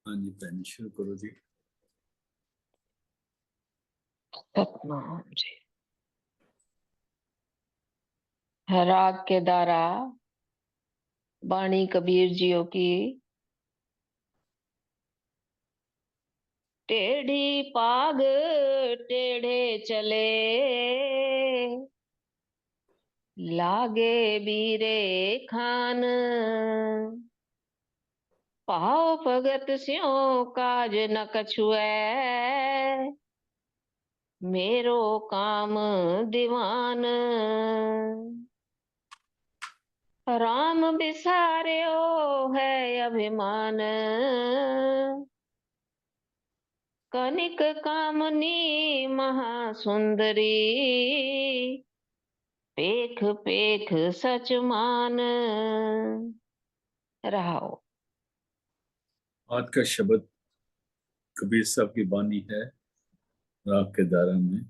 हाँ जी, पहले शुरू करो जी। सतनाम जी। राग के दारा बाणी कबीर जियो की। टेढ़ी पाग टेढ़े चले, लागे बीरे खान। पाओ भगत स्यों काज न कछुए, मेरो काम दीवान। राम बिसार्यो है अभिमान, कनिक कामनी महासुंदरी। पेख पेख सच मान। रहाओ। आज का शब्द कबीर साहब की बानी है, राग के दारा में।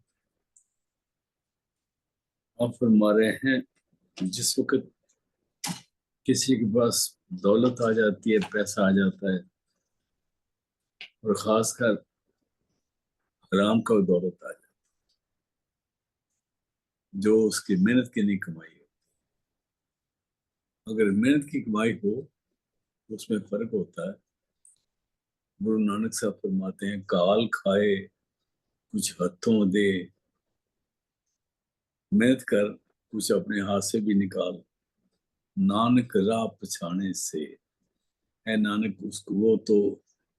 आप फरमा रहे हैं जिस वक्त किसी के पास दौलत आ जाती है, पैसा आ जाता है, और खासकर हराम का दौलत आ जाता है जो उसकी मेहनत की नहीं कमाई हो। अगर मेहनत की कमाई हो तो उसमें फर्क होता है। गुरु नानक साहब फरमाते हैं, काल खाए कुछ हथों दे, मेहनत कर कुछ अपने हाथ से भी निकाल, नानक राह पछाने से। है नानक, उसको वो तो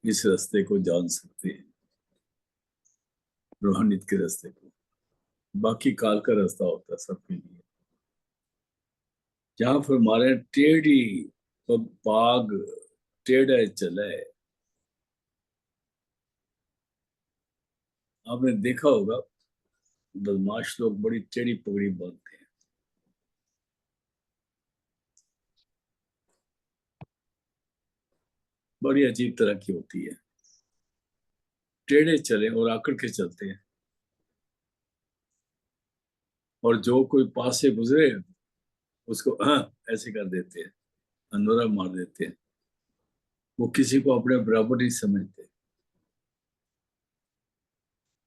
इस रास्ते को जान सकते हैं, रूहानियत के रास्ते को। बाकी काल का रास्ता होता है सबके लिए। जहां पर हमारे टेढ़ी पाग टेढ़े चले, आपने देखा होगा बदमाश लोग बड़ी टेढ़ी पगड़ी बांधते हैं। बड़ी अजीब तरह की होती है, टेढ़े चले और आकड़ के चलते हैं। और जो कोई पास से गुजरे उसको हाँ ऐसे कर देते हैं, अंदोरा मार देते हैं। वो किसी को अपने बराबर नहीं समझते,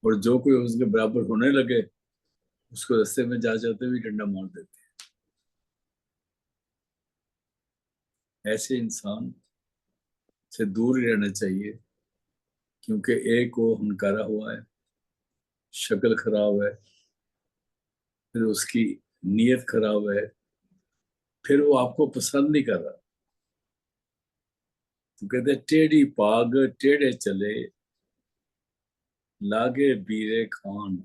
और जो कोई उसके बराबर होने लगे उसको रास्ते में जा जाते हुए डंडा मार देते हैं। ऐसे इंसान से दूर ही रहना चाहिए, क्योंकि एक वो हनकारा हुआ है, शक्ल खराब है, फिर उसकी नीयत खराब है, फिर वो आपको पसंद नहीं कर रहा। तो कहते टेढ़ी पाग टेढ़े चले, लागे बीरे खान।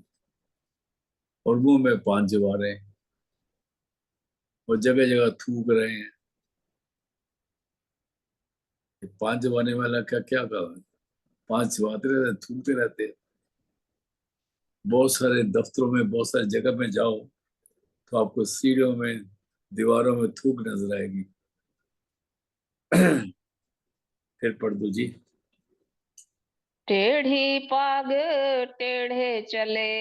और मुंह में पान जमा रहे हैं और जगह जगह थूक रहे हैं। पान जमाने वाला क्या क्या काम है? पान जमाते रहते, थूकते रहते हैं। बहुत सारे दफ्तरों में, बहुत सारी जगह में जाओ तो आपको सीढ़ियों में, दीवारों में थूक नजर आएगी। फिर पढ़ दो जी। टेढ़ी पाग टेढ़े चले,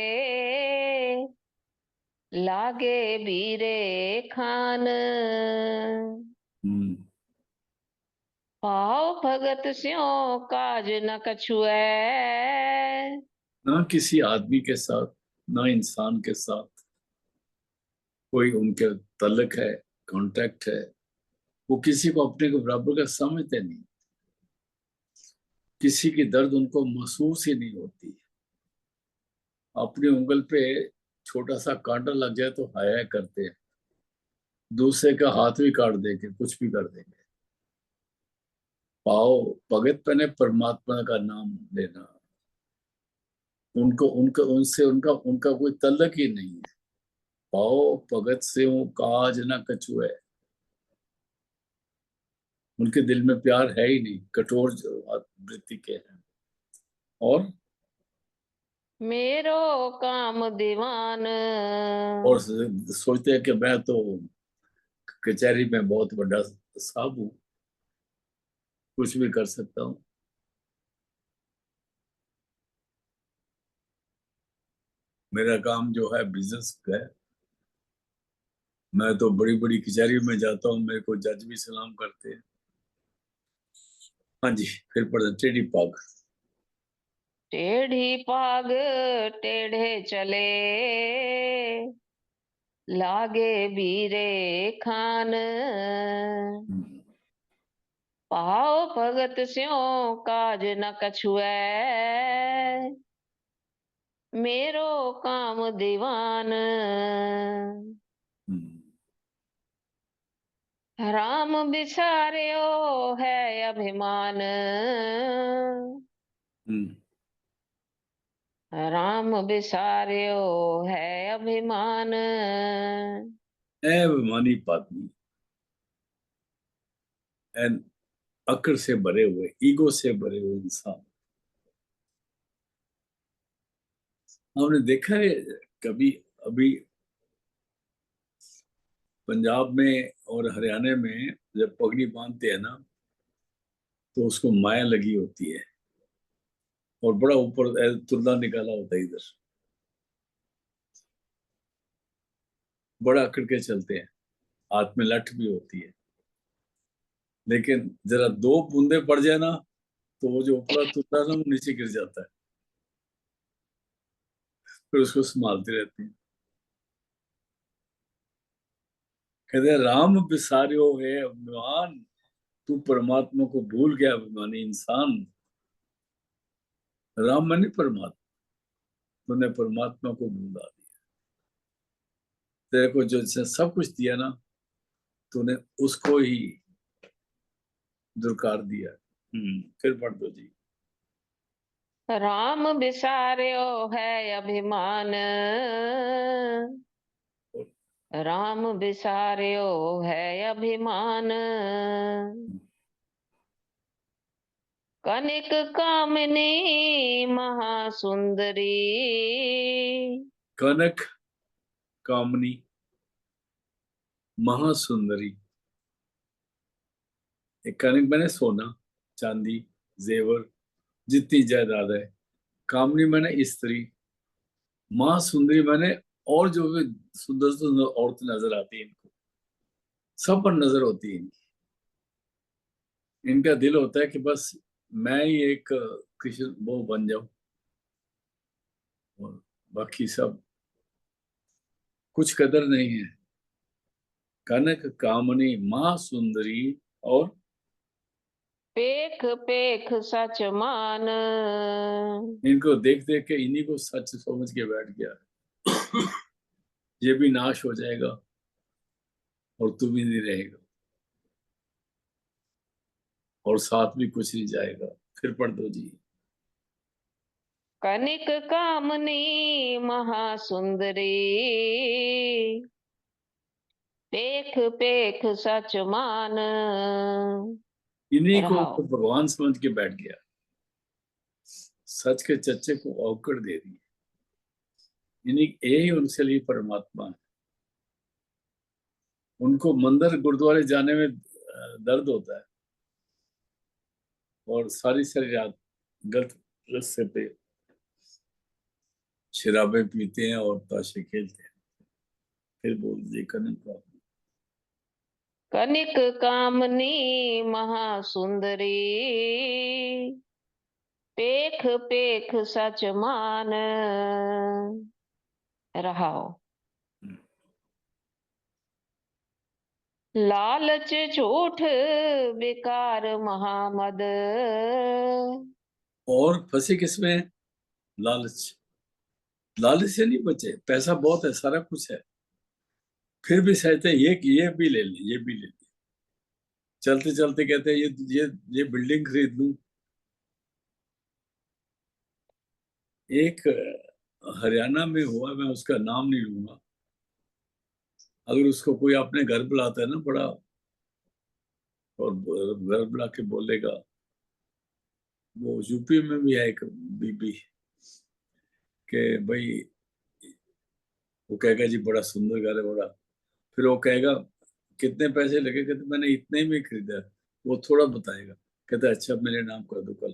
लागे बीरे खान। हम्म। पाओ भगत स्यों काज न कछुए, ना किसी आदमी के साथ, ना इंसान के साथ कोई उनके तल्लक है, कांटेक्ट है। वो किसी को अपने को बराबर का समझते नहीं, किसी की दर्द उनको महसूस ही नहीं होती। अपनी उंगल पे छोटा सा कांटा लग जाए तो हाय हाय करते हैं, दूसरे का हाथ भी काट देंगे, कुछ भी कर देंगे। पाओ भगत पने परमात्मा का नाम लेना, उनको उनका उनसे उनका उनका कोई तल्लक ही नहीं है। पाओ भगत से हूँ काज ना कछुए, उनके दिल में प्यार है ही नहीं, कठोर वृत्ति के हैं। और मेरो काम दीवान। सोचते हैं कि मैं तो कचहरी में बहुत बड़ा साहब हूँ, कुछ भी कर सकता हूँ। मेरा काम जो है बिजनेस का है, मैं तो बड़ी बड़ी कचहरी में जाता हूँ, मेरे को जज भी सलाम करते हैं। हाँ जी, फिर पढ़ टेढ़ी पाग। टेढ़ी पाग टेढ़े चले, लागे बीरे खान। हम्म, पाओ भगत स्यों काज न कछुए, मेरो काम दीवान। हम्म, राम बिसारियो है अभिमान, हम्म। राम बिसारियो है अभिमान। अभिमानी पादमी, एन अकड़ से भरे हुए, ईगो से भरे हुए इंसान। हमने देखा है कभी, अभी पंजाब में और हरियाणा में जब पगड़ी बांधते हैं ना, तो उसको माया लगी होती है और बड़ा ऊपर तुरला निकाला होता है इधर, बड़ा अकड़ के चलते हैं, हाथ में लठ भी होती है। लेकिन जरा दो बूंदे पड़ जाए ना, तो वो जो ऊपरा तुरला है ना, वो नीचे गिर जाता है, फिर उसको संभालते रहते हैं। कहते हैं राम बिसारियो है अभिमान, तू परमात्मा को भूल गया अभिमानी इंसान। राम माने परमात्मा, तूने परमात्मा को भूला दिया। तेरे को जो जिसने सब कुछ दिया ना, तूने उसको ही दुरकार दिया। फिर पढ़ दो जी। राम बिसारियो है अभिमान, राम बिसारियो है अभिमान। कनिक कामिनी महासुंदरी, कनक कामनी महासुंदरी। एक कनक मैंने सोना, चांदी, जेवर, जितनी जायदाद है। कामनी मैंने स्त्री, महासुंदरी मैंने और जो भी सुंदर सुंदर औरतें नजर आती है इनको, सब पर नजर होती है इनकी। इनका दिल होता है कि बस मैं ही एक कृष्ण वो बन जाऊं, और बाकी सब कुछ कदर नहीं है। कनक कामनी महासुंदरी, और पेख पेख सच मान। इनको देख देख के इन्हीं को सच समझ के बैठ गया। ये भी नाश हो जाएगा और तू भी नहीं रहेगा, और साथ भी कुछ नहीं जाएगा। फिर पढ़ दो जी। कनिक कामनी महासुंदरी, पेख पेख सच मान। इन्हीं को रहाओ। तो भगवान समझ के बैठ गया, सच के चच्चे को अवकड़ दे दी। इन्हीं यही उनके लिए परमात्मा है। उनको मंदिर गुरुद्वारे जाने में दर्द होता है, और सारी सारी रात गलत रास्ते पे शराबें पीते हैं और ताशे खेलते हैं। फिर बोल दिए कनक का। कनिक कामनी महासुंदरी, पेख पेख सच मान। रहाओ। लालच झूठ विकार महामद, और फंसे किसमें? लालच। लालच से नहीं बचे, पैसा बहुत है, सारा कुछ है, फिर भी सहते हैं, ये भी ले ले, ये भी ले ले। चलते चलते कहते हैं ये बिल्डिंग खरीद लूं। एक हरियाणा में हुआ, मैं उसका नाम नहीं लूंगा। अगर उसको कोई अपने घर बुलाता है ना बड़ा, और घर बुला के बोलेगा, वो यूपी में भी है एक बीबी, के भाई, वो कहेगा जी बड़ा सुंदर घर है बड़ा। फिर वो कहेगा कितने पैसे लगे, कहते मैंने इतने में ही खरीदा है। वो थोड़ा बताएगा, कहता अच्छा मेरे नाम कर दो कल।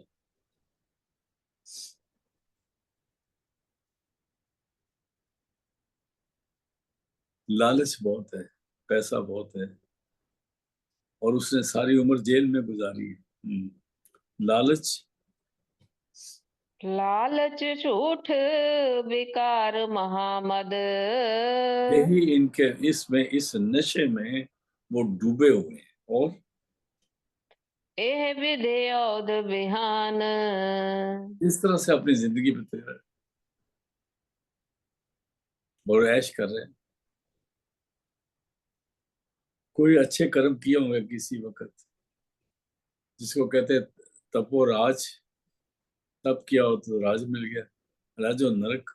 लालच बहुत है, पैसा बहुत है, और उसने सारी उम्र जेल में गुजारी है। लालच, लालच झूठ विकार महामद। यही इनके इसमें, इस नशे में वो डूबे हुए हैं। और एह विधि औध विहान। इस तरह से अपनी जिंदगी बिता रहे हैं और ऐश कर रहे हैं। कोई अच्छे कर्म किए होंगे किसी वक्त, जिसको कहते हैं तपो राज, तप किया हो तो राज मिल गया। राजो नरक,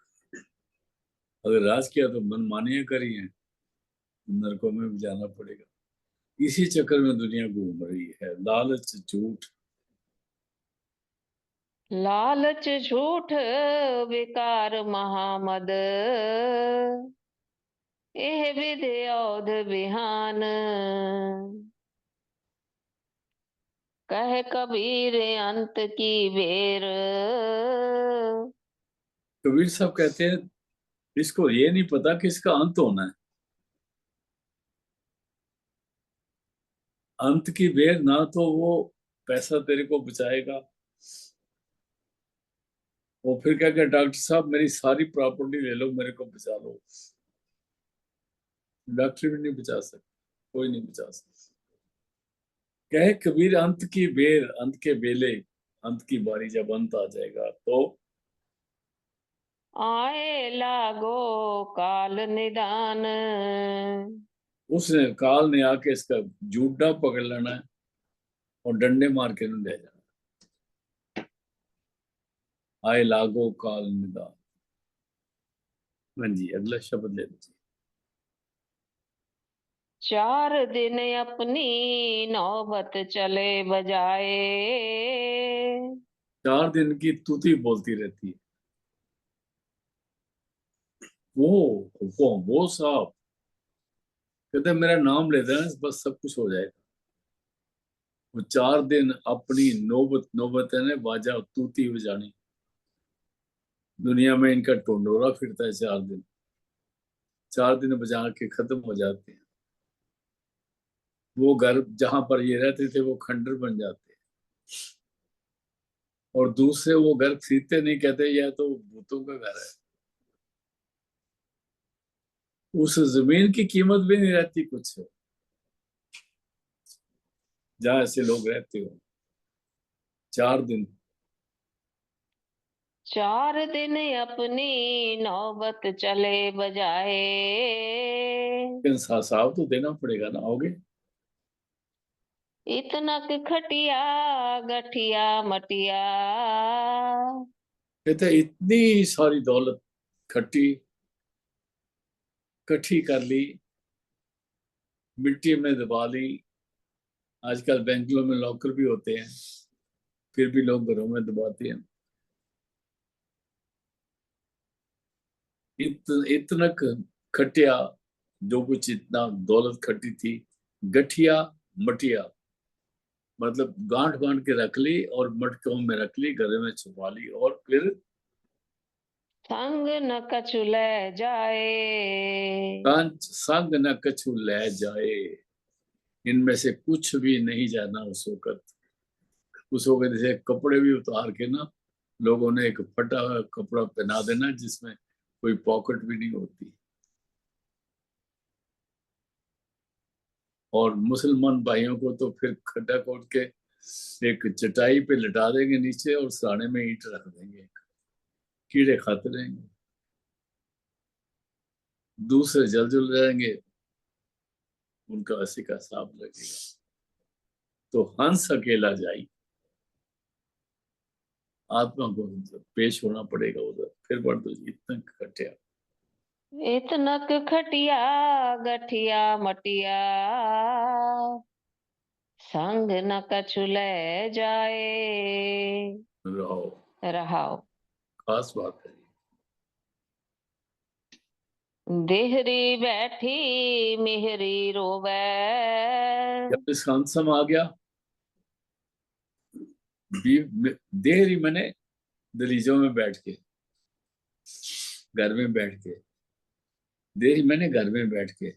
अगर राज किया तो मनमानियां करी हैं, नरकों में भी जाना पड़ेगा। इसी चक्कर में दुनिया घूम रही है, लालच झूठ। लालच झूठ विकार महामद। एह विधि औध विहान। कह कबीर अंत की बेर। कबीर साहब कहते हैं इसको ये नहीं पता कि इसका अंत होना है। अंत की बेर ना तो वो पैसा तेरे को बचाएगा, वो फिर क्या क्या डॉक्टर साहब मेरी सारी प्रॉपर्टी ले लो, मेरे को बचा लो। डॉक्टर भी नहीं बचा सकते, कोई नहीं बचा सकता। कहे कबीर अंत की बेर, अंत के बेले, अंत की बारी जब अंत आ जाएगा तो आए लागो काल निदान। उसने, काल ने आके इसका जूडा पकड़ लेना है और डंडे मार के नहीं ले जाना। आए लागो काल निदान। हाँ जी, अगला शब्द ले लीजिए। चार दिन अपनी नौबत चले बजाए। 4 दिन की तूती बोलती रहती है। वो वो साहब कहते हैं, मेरा नाम ले देना बस सब कुछ हो जाएगा। वो 4 दिन अपनी नौबत, नौबत है ना बाजा तूती बजानी। दुनिया में इनका टोंडोरा फिरता है 4 दिन। 4 दिन बजा के खत्म हो जाते हैं। वो घर जहां पर ये रहते थे वो खंडर बन जाते हैं, और दूसरे वो घर खरीदते नहीं, कहते यह तो भूतों का घर है। उस जमीन की कीमत भी नहीं रहती कुछ, जहां ऐसे लोग रहते हो। 4 दिन। चार दिन अपनी नौबत चले बजाए। साहब तो देना पड़ेगा ना, आओगे। इतनक खटिया गठिया मटिया। कहते हैं, इतनी सारी दौलत खट्टी इकट्ठी कर ली, मिट्टी में दबा ली। आजकल बैंकों में लॉकर भी होते हैं, फिर भी लोग घरों में दबाते हैं। इतना खटिया, जो कुछ इतना दौलत खट्टी थी। गठिया मटिया, मतलब गांठ बांध के रख ली और मटकों में रख ली, घर में छुपा ली, और फिर संग न कछु ले जाए। कांच संग न कछु ले जाए। इनमें से कुछ भी नहीं जाना उस वक्त। उस वक्त जैसे कपड़े भी उतार के ना, लोगों ने एक फटा हुआ कपड़ा पहना देना जिसमें कोई पॉकेट भी नहीं होती, और मुसलमान भाइयों को तो फिर खड्डा खोद के एक चटाई पे लिटा देंगे नीचे, और सराने में ईंट रख देंगे, कीड़े खाते रहेंगे, दूसरे जल जल जाएंगे, उनका ऐसे का हिसाब लगेगा। तो हंस अकेला जाई, आत्मा को पेश होना पड़ेगा उधर। फिर बढ़ दो जी, इतना कटिया। इतनक खटिया गठिया मटिया। संग न कछु ले जाए। रहो, रहाओ। खास बात है। देहरी बैठी मिहरी रोवे। जब इस खानसम आ गया, देहरी मैंने दलीजों में बैठ के, घर में बैठ के, देहरी मैंने घर में बैठ के,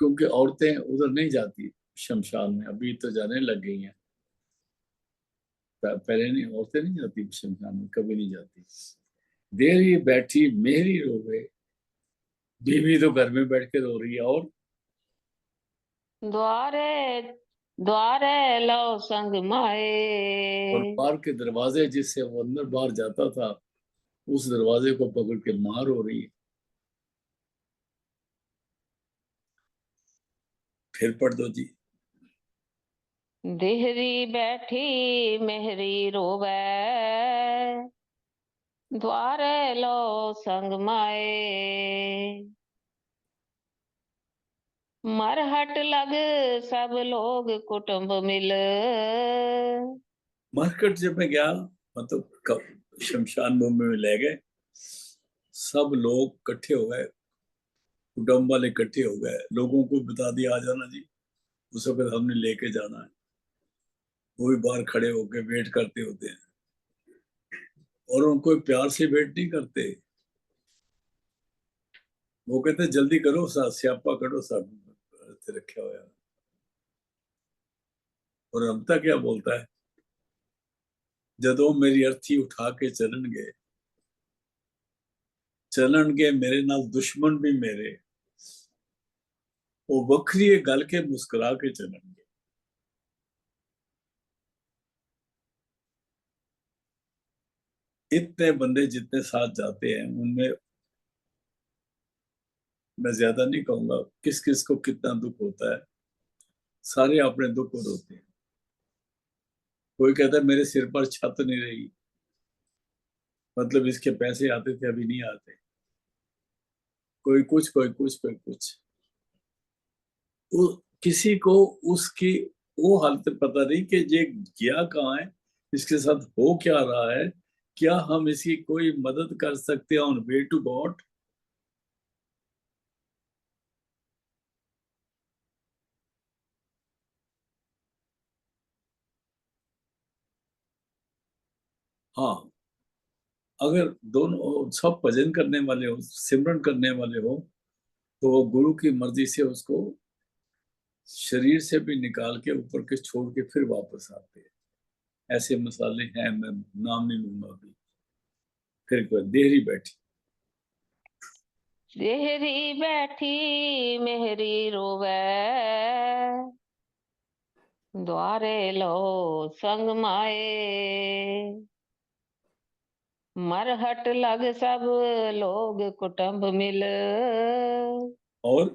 क्योंकि औरतें उधर नहीं जाती शमशान में, अभी तो जाने लग गई हैं। पहले नहीं, औरतें नहीं जाती शमशान में, कभी नहीं जाती। देर ही बैठी मेहरी रोवे, बीवी तो घर में बैठ के रो रही है। और द्वारे द्वारे लो संग माए। बाहर के दरवाजे जिससे वो अंदर बाहर जाता था, उस दरवाजे को पकड़ के मार हो रही है। फिर पढ़ दो जी। देहरी बैठी मेहरी रोवे, द्वारे लो संग माए। मरहट लग सब लोग कुटुंब मिल। मार्केट जब मैं गया, मतलब शमशान भूमि में ले गए, सब लोग इकट्ठे हो गए, कुटुंब वाले इकट्ठे हो गए, लोगों को बता दिया आ जाना जी, उस वक्त हमने लेके जाना है। वो भी बाहर खड़े होके वेट करते होते हैं, और उनको प्यार से वेट नहीं करते। वो कहते जल्दी करो, स्यापा करो, सब रखे हुआ है। और रमता क्या बोलता है, जदों मेरी अर्थी उठा के चलन के मेरे नाल दुश्मन भी मेरे, वो बखरी गल के मुस्कुरा के चलनगे। इतने बंदे जितने साथ जाते हैं, उनमें मैं ज्यादा नहीं कहूंगा किस किस को कितना दुख होता है, सारे अपने दुख को रोते हैं। कोई कहता है मेरे सिर पर छत नहीं रही, मतलब इसके पैसे आते थे अभी नहीं आते। कोई कुछ, कोई कुछ, कोई कुछ। वो किसी को उसकी वो हालत पता नहीं कि ये गया कहाँ है, इसके साथ हो क्या रहा है, क्या हम इसकी कोई मदद कर सकते हैं ऑन वे टू गॉड। हाँ, अगर दोनों सब भजन करने वाले हो, सिमरन करने वाले हो, तो वो गुरु की मर्जी से उसको शरीर से भी निकाल के ऊपर के छोड़ के फिर वापस आते हैं। ऐसे मसाले हैं, मैं नाम नहीं लूंगा अभी। फिर एक बार देहरी बैठी, देहरी बैठी मेहरी रोवे, द्वारे लो संग माए। मरहट लग सब लोग कुटुंब मिल। और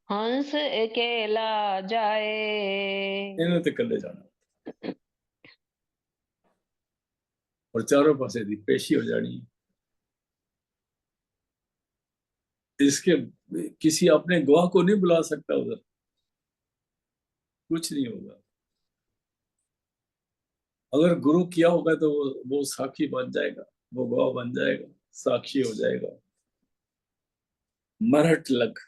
हंस अकेला जाए। इन्होंने तो कल्ले जाना, और चारों पासे दी पेशी हो जानी। इसके किसी अपने गवाह को नहीं बुला सकता उधर, कुछ नहीं होगा। अगर गुरु किया होगा तो वो साक्षी बन जाएगा, वो गवाह बन जाएगा, साक्षी हो जाएगा। मरहट लग,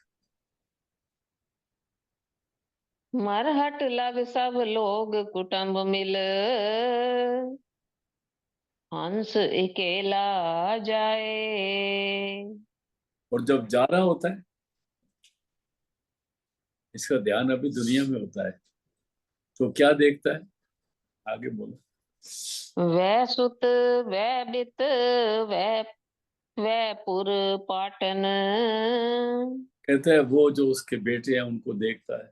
मरहट लग सब लोग कुटुंब मिल। हंस अकेला जाए। और जब जा रहा होता है, इसका ध्यान अभी दुनिया में होता है, तो क्या देखता है, आगे बोलो। वह सुत वह बित वह वह पुर पाटन। कहता है वो जो उसके बेटे हैं उनको देखता है,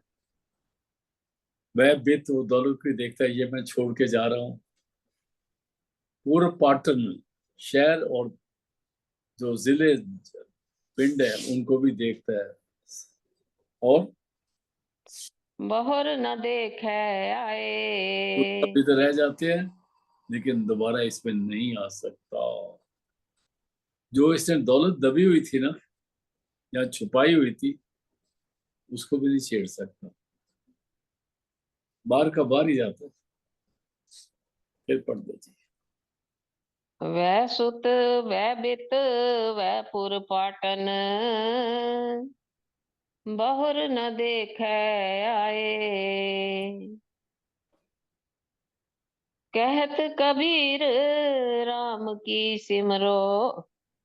वह बित वो दौलत को देखता है, ये मैं छोड़ के जा रहा हूँ। पूर्व पाटन शहर और जो जिले पिंड है उनको भी देखता है। और बहुर न देखे कुछ आए। अभी तो रह जाते हैं, लेकिन दोबारा इसमें नहीं आ सकता। जो इसने दौलत दबी हुई थी ना, या छुपाई हुई थी, उसको भी नहीं छेड़ सकता, बाहर का बाहर ही जाता है। फिर पढ़ दो जी। वह सुत वह बित वह पुर पाटन। बहुर न देखे आए। कहत कबीर राम की सिमरो।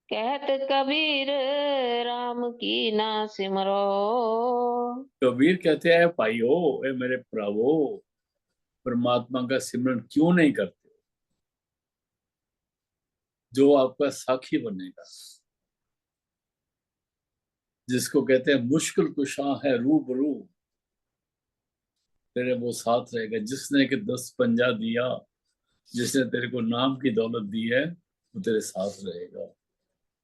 कहत कबीर राम की ना सिमरो। कबीर कहते हैं भाइयों, ए मेरे भरावो, परमात्मा का सिमरन क्यों नहीं करते, जो आपका साखी बनेगा, जिसको कहते हैं मुश्किल कुशा है रूबरू, तेरे वो साथ रहेगा। जिसने के 10 पंजा दिया, जिसने तेरे को नाम की दौलत दी है, वो तेरे साथ रहेगा।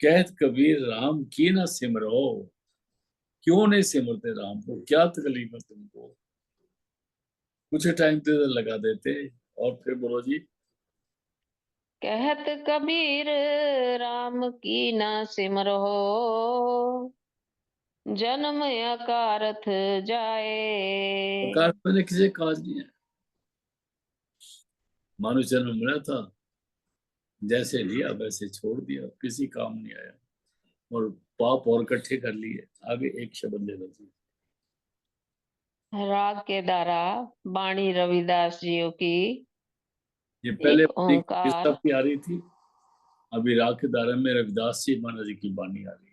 कहत कबीर राम की ना सिमरो, क्यों नहीं सिमरते राम को, क्या तकलीफ है तुमको। कुछ टाइम तो लगा देते। और फिर बोलो जी। कहत कबीर राम की ना सिमरो, जन्म अकारथ जाए। प्रकार मैंने किसी काज नहीं है। मानव जन्म मिला था, जैसे लिया वैसे छोड़ दिया, किसी काम नहीं आया, और पाप और इकट्ठे कर लिए। आगे एक शब्द ले लो जी। राग के द्वारा वाणी रविदास जियों की। ये पहले एक अपनी किस्सा ओंकार। की आ रही थी, अभी राग के दायरे में रविदास जी महाराज जी की बानी आ रही है।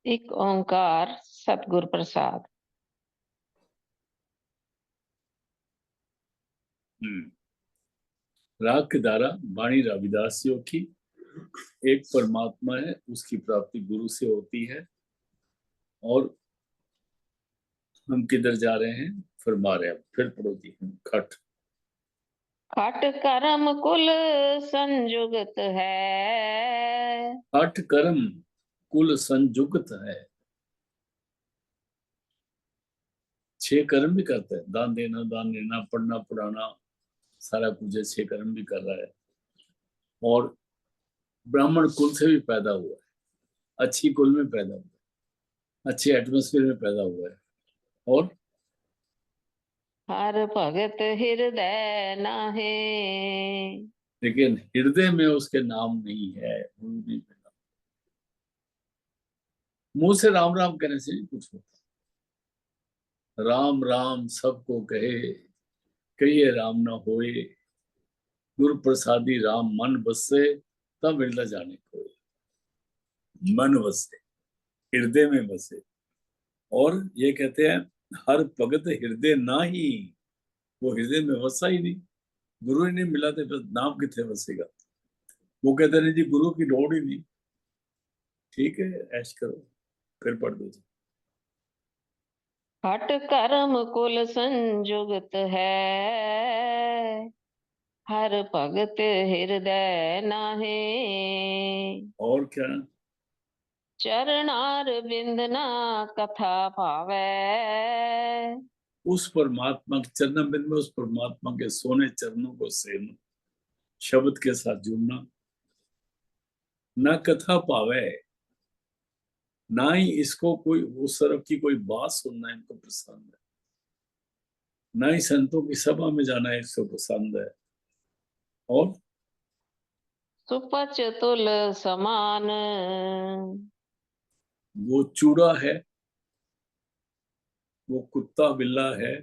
एक ओंकार सतगुरु प्रसाद। राग के द्वारा वाणी रविदास जी की। एक परमात्मा है, उसकी प्राप्ति गुरु से होती है। और हम किधर जा रहे हैं, फरमा रहे हैं। फिर पढ़ो जी। खट खट करम कुल संयुगत है। खट कर्म कुल संयुक्त है। 6 कर्म भी करता है, दान देना, दान लेना, पढ़ना पढ़ाना, सारा कुछ है। 6 कर्म भी कर रहा है। और ब्राह्मण कुल से भी पैदा हुआ है, अच्छी कुल में पैदा हुआ है, अच्छे एटमोस्फेयर में पैदा हुआ है। और हर भगत हृदय नाहे। लेकिन हृदय में उसके नाम नहीं है, गुरु नहीं मिला। मुंह से राम राम कहने से नहीं कुछ होता। राम राम सबको कहे, कहिए राम ना होए। गुरु प्रसादी राम मन बसे, तब मिलता जाने को। मन बसे, हृदय में बसे। और ये कहते हैं हर भगत हृदय ना ही, वो हृदय में बसा ही नहीं। गुरु ही नहीं मिला तो फिर नाम कितने बसेगा। वो कहते नहीं जी, गुरु की लोड़ ही नहीं। ठीक है, ऐश करो। फिर पढ़ दो। खट करम कुल संयुगत है। हर भगत हृदय नाहे। और क्या। चरणार बिंदना कथा भावे। उस परमात्मा के चरण बिंद में, उस परमात्मा के सोने चरणों को सेवना, शब्द के साथ जुड़ना। न कथा पावे, ना ही इसको कोई उस तरफ की कोई बात सुनना इनको पसंद है, ना ही संतों की सभा में जाना इसको पसंद है। और सुपच तुल समान। वो चूड़ा है, वो कुत्ता बिल्ला है,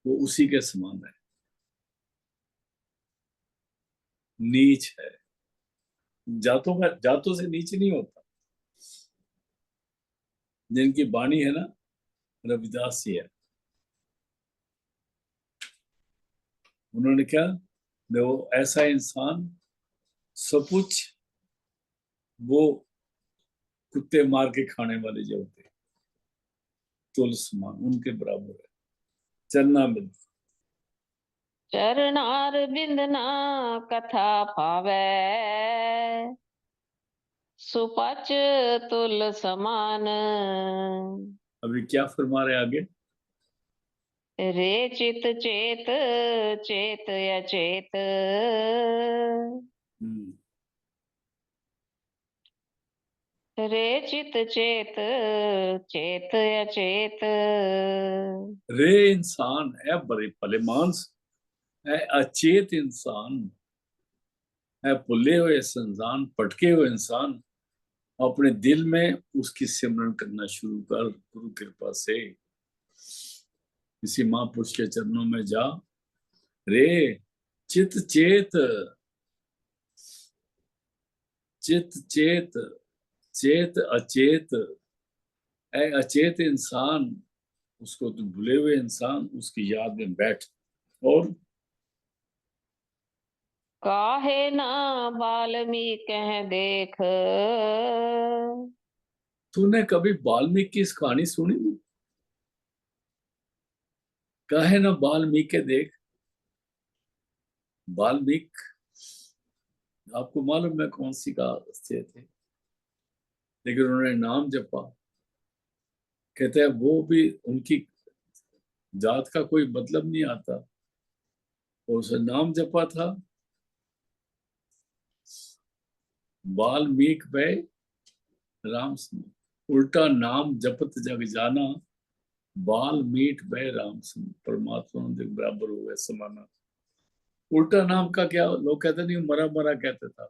वो उसी के समान है। नीच है, जातों से नीच नहीं होता। जिनकी बाणी है ना, रविदास जी है। उन्होंने क्या, देखो ऐसा इंसान सपुच, वो कुत्ते मार के खाने वाले जो होते, तुल समान उनके बराबर है। चलना मिल। चरणार बिंदना कथा भावे। सुपच तुल समान। अभी क्या फरमा रहे आगे। रे चित चेत चेत अचेत। हम्म, रे चित चेत चेत अचेत। रे इंसान है बड़े भले मानस, है अचेत इंसान, है भुले हुए इंसान, भटके हुए इंसान। अपने दिल में उसकी सिमरन करना शुरू कर, गुरु कृपा से। किसी महापुरुष के चरणों में जा। रे चित चेत, चित चेत, चेत अचेत, ऐ अचेत इंसान, उसको तो भूले हुए इंसान उसकी याद में बैठ। और काहे ना बाल्मीकि कह देख। तूने कभी वाल्मीकि की इस कहानी सुनी? काहे ना वाल्मीकि देख। वाल्मीकि, आपको मालूम है कौन सी का से थे, लेकिन उन्होंने नाम जपा। कहते हैं वो भी, उनकी जात का कोई मतलब नहीं आता, और उसे नाम जपा था वाल्मीकि भाई राम सिंह। उल्टा नाम जपत जग जाना, वाल्मीकि भाई राम सिंह। परमात्मा के बराबर हो गए, समाना। उल्टा नाम का क्या, लोग कहते नहीं मरा मरा कहते था,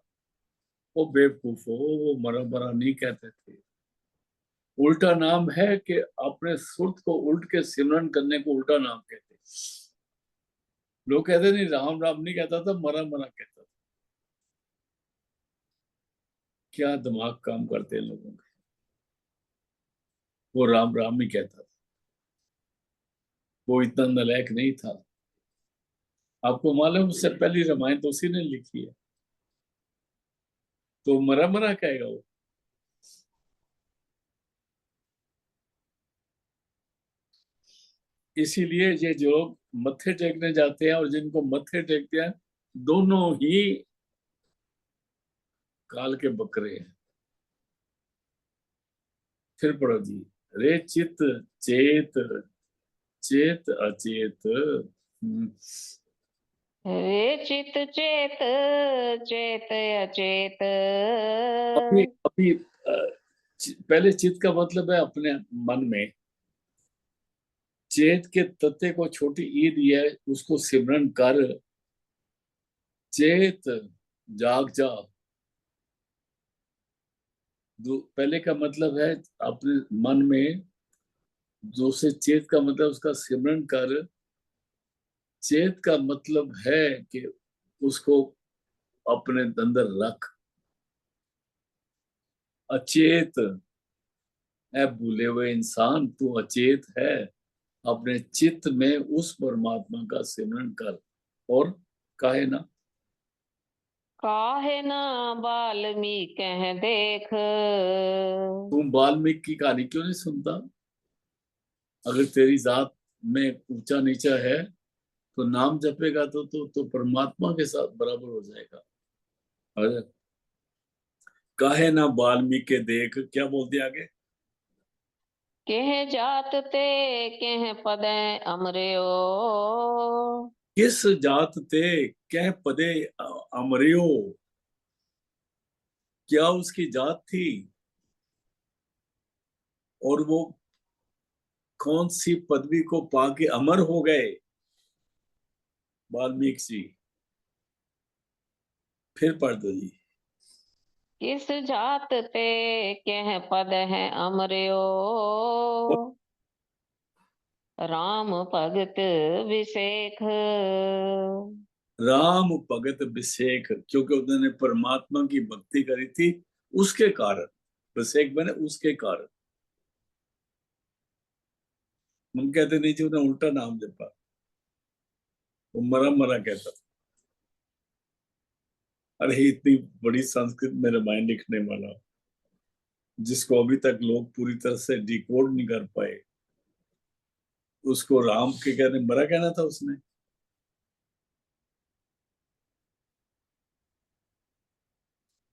वो बेवकूफ हो, वो मरा मरा नहीं कहते थे। उल्टा नाम है कि अपने सुरत को उल्ट के सिमरन करने को उल्टा नाम कहते। लोग कहते नहीं राम राम नहीं कहता था, मरा मरा कहता था। क्या दिमाग काम करते हैं लोगों के। वो राम राम ही कहता था, वो इतना नालायक नहीं था। आपको मालूम, उससे पहली रामायण तो उसी ने लिखी है, तो मरा मरा कहेगा वो। इसीलिए ये जो लोग मत्थे टेकने जाते हैं और जिनको मत्थे टेकते हैं, दोनों ही काल के बकरे हैं। फिर पढ़ो जी। रे चित चेत, चेत अचेत। रे चित चेत, चेत अचेत। अभी अभी पहले चित का मतलब है अपने मन में। चेत के तत्ते को छोटी ई दिया है, उसको सिमरन कर। चेत, जाग जा। पहले का मतलब है अपने मन में। दूसरे चेत का मतलब उसका सिमरन कर। चेत का मतलब है कि उसको अपने अंदर रख। अचेत है भूले हुए इंसान, तू अचेत है, अपने चित्त में उस परमात्मा का सिमरन कर। और काहे ना, काहे ना बाल्मीकि कह देख। तुम वाल्मीकि की कहानी क्यों नहीं सुनता? अगर तेरी जात में ऊंचा नीचा है, तो नाम जपेगा तो परमात्मा के साथ बराबर हो जाएगा। अरे काहे ना वाल्मीकि देख, क्या बोलते आगे? कह जात ते कह पद अमरियो। किस जात ते कह पदे अमरियो। क्या उसकी जात थी, और वो कौन सी पदवी को पाके अमर हो गए वाल्मीकि जी? फिर पढ़ दो जी। किस जात ते कह पद है अमरियो। राम भगत विसेख। राम भगत अभिषेक, क्योंकि उन्होंने परमात्मा की भक्ति करी थी, उसके कारण। अभिषेक बने उसके कारण। हम कहते नहीं थे, उन्हें उल्टा नाम जपा। वो मरा मरा कहता था। अरे इतनी बड़ी संस्कृत में रामायण लिखने वाला, जिसको अभी तक लोग पूरी तरह से डिकोड नहीं कर पाए, उसको राम के कहने मरा कहना था उसने।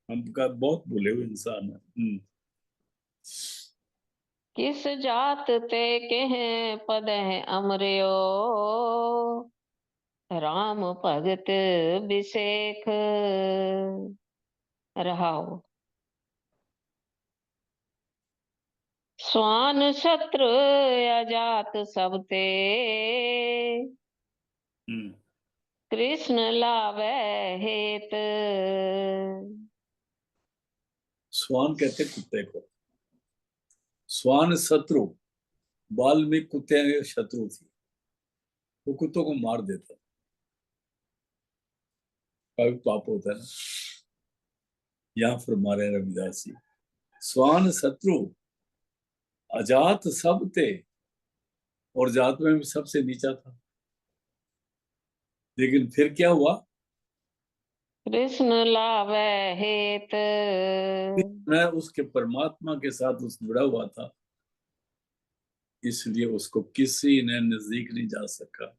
हम का बहुत भूले हुए इंसान है। किस जात ते कह पद है अमरियो। राम भगत विसेख। रहाओ। स्वान शत्रु अजात सब ते। हम्म। कृष्ण लावे हेत। स्वान कहते कुत्ते को। स्वान शत्रु, वाल्मीकि कुत्ते के शत्रु थी, वो कुत्तों को मार देता। का भी पाप होता है ना। यहाँ फरमा रहे रविदास जी, स्वान शत्रु अजात सब थे, और जात में भी सबसे नीचा था। लेकिन फिर क्या हुआ? कृष्ण लावे हेत। मैं उसके परमात्मा के साथ उस जुड़ा हुआ था, इसलिए उसको किसी ने नजदीक नहीं जा सका।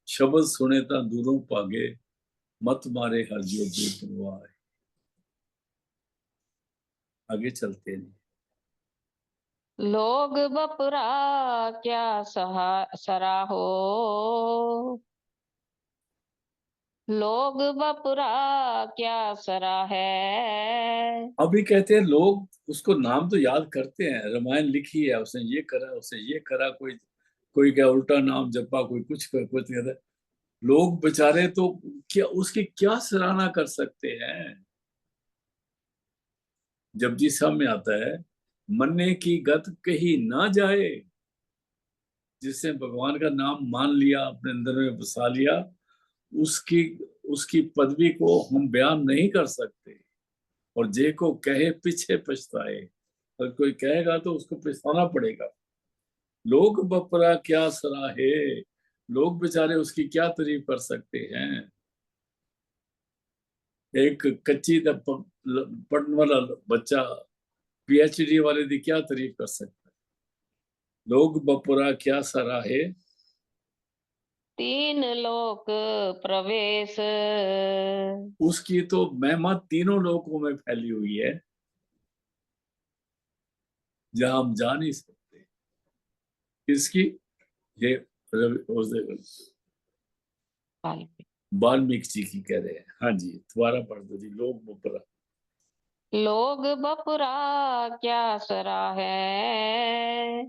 शब्द सुने ता दूरों पागे, मत मारे हर जो बेपरवाह है। आगे चलते हैं। लोग बपुरा क्या सराहो। लोग बपुरा क्या सरा है। अभी कहते हैं लोग उसको नाम तो याद करते हैं, रामायण लिखी है, उसने ये करा, उसने ये करा, कोई कोई क्या उल्टा नाम जपा, कोई कुछ कर कुछ कहता है। लोग बेचारे तो क्या उसकी क्या सराहना कर सकते हैं? जपजी साहब में आता है, मन्ने की गत कही ना जाए। जिसने भगवान का नाम मान लिया, अपने अंदर में बसा लिया, उसकी उसकी पदवी को हम बयान नहीं कर सकते। और जे को कहे पीछे पछताए, और कोई कहेगा तो उसको पछताना पड़ेगा। लोग बपरा क्या सराहे, लोग बेचारे उसकी क्या तारीफ कर सकते हैं? एक कच्ची पढ़ने वाला बच्चा पीएचडी वाले की क्या तारीफ कर सकता है? लोग बपुरा क्या सराहे। तीन लोक प्रवेश। उसकी तो महिमा तीनों लोकों में फैली हुई है, जहां हम जा नहीं सकते। किसकी? ये वाल्मीकि जी की कह रहे हैं। हाँ जी, दोबारा पढ़ दो जी, लोग बपुरा। लोग बपुरा क्या सरा है।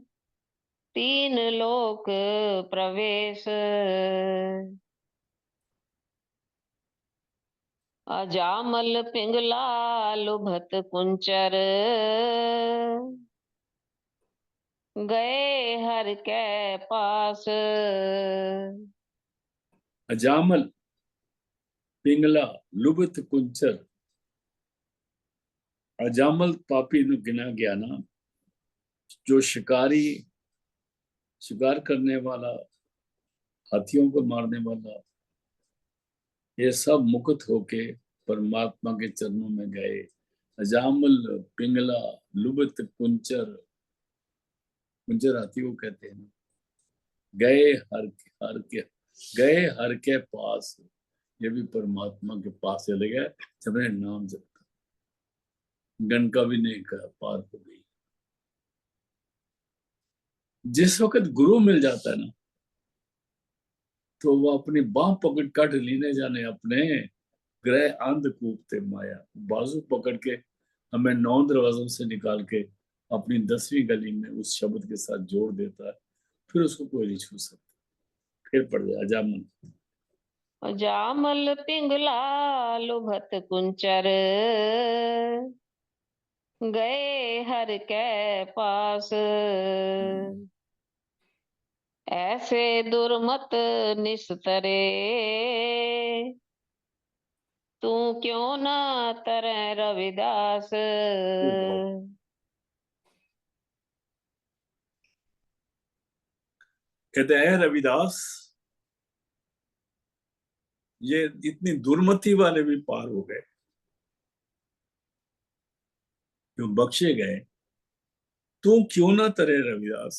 तीन लोक प्रवेश। अजामल पिंगला लुभत कुंचर। गए हर के पास। अजामल पिंगला लुबत कुंचर। अजामल पापी नु गिना गया ना, जो शिकारी, शिकार करने वाला, हाथियों को मारने वाला, ये सब मुक्त होके परमात्मा के चरणों में गए। अजामल पिंगला लुबत कुंचर, कुंचर हाथी को कहते हैं ना। गए हर के गए हर के पास, ये भी परमात्मा के पास चले गए जब मैंने नाम जपा। गणका भी नहीं कहा, पार हो गई। जिस वक्त गुरु मिल जाता है ना, तो वो अपनी बाह पकड़ काट लेने जाने अपने ग्रह अंधकूपते माया, बाजू पकड़ के हमें 9 दरवाजों से निकाल के अपनी 10वीं गली में उस शब्द के साथ जोड़ देता है। फिर उसको कोई नहीं छू सकता। फिर पड़ जाए अजामन। जामल पिंगला लुभत कुंचर। गए हर के पास। ऐसे दुर्मत निस्तरे। तू क्यों ना तरह रविदास। कहते हैं रविदास, ये इतनी दुर्मति वाले भी पार हो गए, जो बख्शे गए। तू क्यों ना तरे रविदास,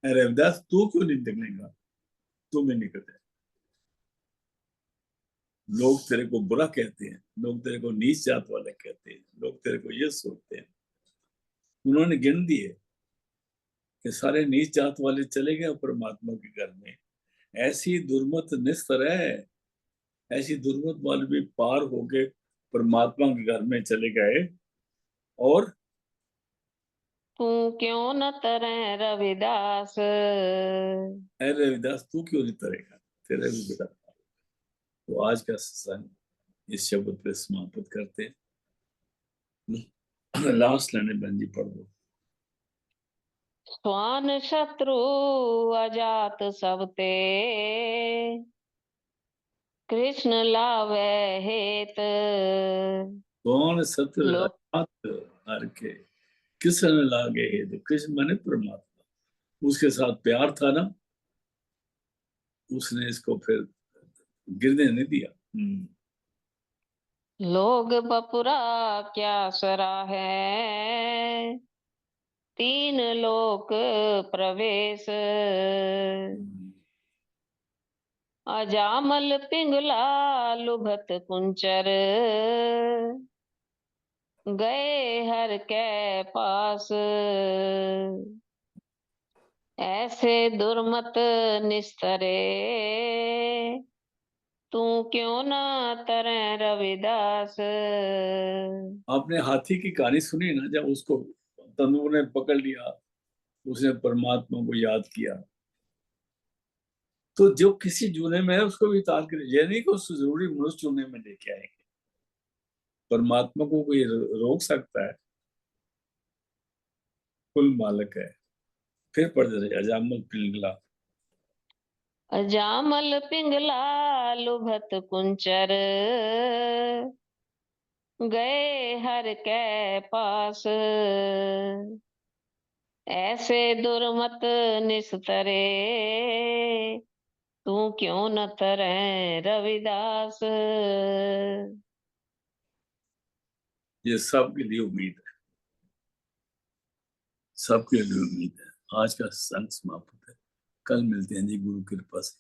रविदास तू क्यों नहीं निकलेगा? तू भी निकल जाए। लोग तेरे को बुरा कहते हैं, लोग तेरे को नीच जात वाले कहते हैं, लोग तेरे को ये सोचते हैं। उन्होंने गिन दिए कि सारे नीच जात वाले चले गए परमात्मा के घर में। ऐसी दुर्मत निस्तर है, ऐसी दुर्मत वाले भी पार होके परमात्मा के घर में चले गए। और तू क्यों न तरह रविदास। अरे रविदास तू क्यों नहीं तरेगा, तेरे भी बेटा। तो आज का सत्संग इस शब्द पे समाप्त करते हैं। लास्ट लाइन बहन जी पढ़ दो। स्वान शत्रु अजात सब ते। कृष्ण लावे हेत। कौन सत लोक हाथ हर के, किसन लागे हे, तो कृष्ण माने परमात्मा, उसके साथ प्यार था ना, उसने इसको फिर गिरने नहीं दिया। लोग बपुरा क्या सराहे, तीन लोक प्रवेश। अजामल पिंगला लुभत कुंचर, गए हर के पास। ऐसे दुर्मत निस्तरे, तू क्यों ना तरे रविदास। आपने हाथी की कहानी सुनी ना, जब उसको तंदूर ने पकड़ लिया, उसने परमात्मा को याद किया, तो जो किसी जूने में है उसको भी उतार कर, ये नहीं कि उसको जरूरी मनुष्य जूने में लेके आएंगे। परमात्मा को कोई रोक सकता है? कुल मालिक है। फिर पढ़ रहे अजामल पिंगला। अजामल पिंगला लुभत कुंचर, गए हर के पास। ऐसे दुर्मत निस्तरे, तू क्यों न तरे रविदास। ये सबके लिए उम्मीद है, सबके लिए उम्मीद है। आज का संग समाप्त है, कल मिलते हैं जी गुरु कृपा से।